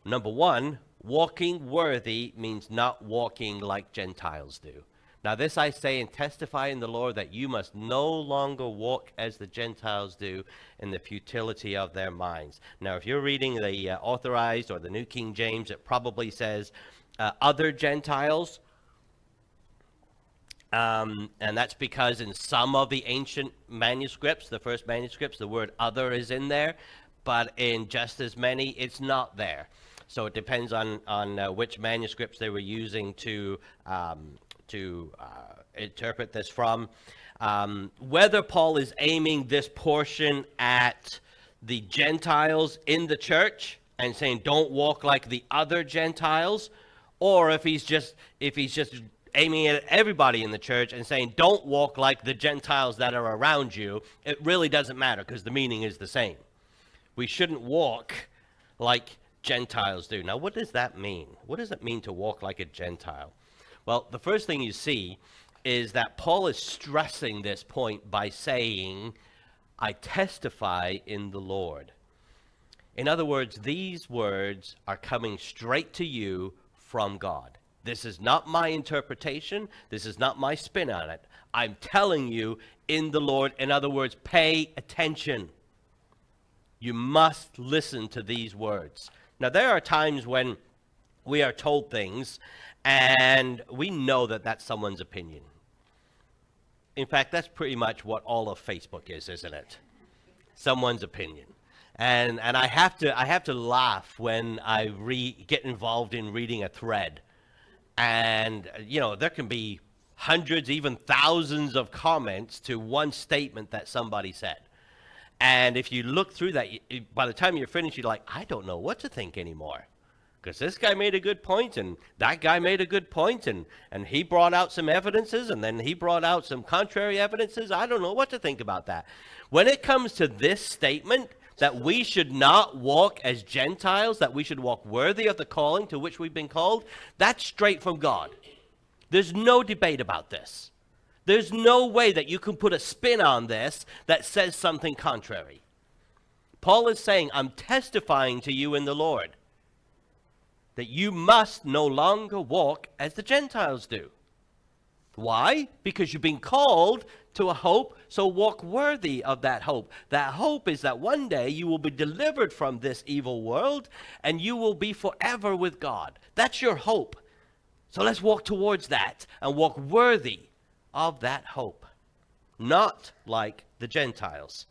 Number one, walking worthy means not walking like Gentiles do. Now, this I say and testify in the Lord that you must no longer walk as the Gentiles do in the futility of their minds. Now, if you're reading the Authorized or the New King James, it probably says other Gentiles. And that's because in some of the ancient manuscripts, the first manuscripts, the word other is in there, but in just as many, it's not there. So it depends on which manuscripts they were using to interpret this from. Whether Paul is aiming this portion at the Gentiles in the church and saying don't walk like the other Gentiles, or if he's just aiming at everybody in the church and saying don't walk like the Gentiles that are around you, it really doesn't matter because the meaning is the same. We shouldn't walk like Gentiles do. Now, what does that mean? What does it mean to walk like a Gentile? Well, the first thing you see is that Paul is stressing this point by saying, I testify in the Lord. In other words, these words are coming straight to you from God. This is not my interpretation. This is not my spin on it. I'm telling you in the Lord. In other words, pay attention. You must listen to these words. Now, there are times when we are told things and we know that that's someone's opinion. In fact, that's pretty much what all of Facebook is, isn't it? Someone's opinion. And I have to laugh when I get involved in reading a thread. And, there can be hundreds, even thousands of comments to one statement that somebody said. And if you look through that, by the time you're finished, you're like, I don't know what to think anymore. Because this guy made a good point, and that guy made a good point, and he brought out some evidences, and then he brought out some contrary evidences. I don't know what to think about that. When it comes to this statement, that we should not walk as Gentiles, that we should walk worthy of the calling to which we've been called, that's straight from God. There's no debate about this. There's no way that you can put a spin on this that says something contrary. Paul is saying, I'm testifying to you in the Lord that you must no longer walk as the Gentiles do. Why? Because you've been called to a hope, so walk worthy of that hope. That hope is that one day you will be delivered from this evil world and you will be forever with God. That's your hope. So let's walk towards that and walk worthy of that hope, not like the Gentiles.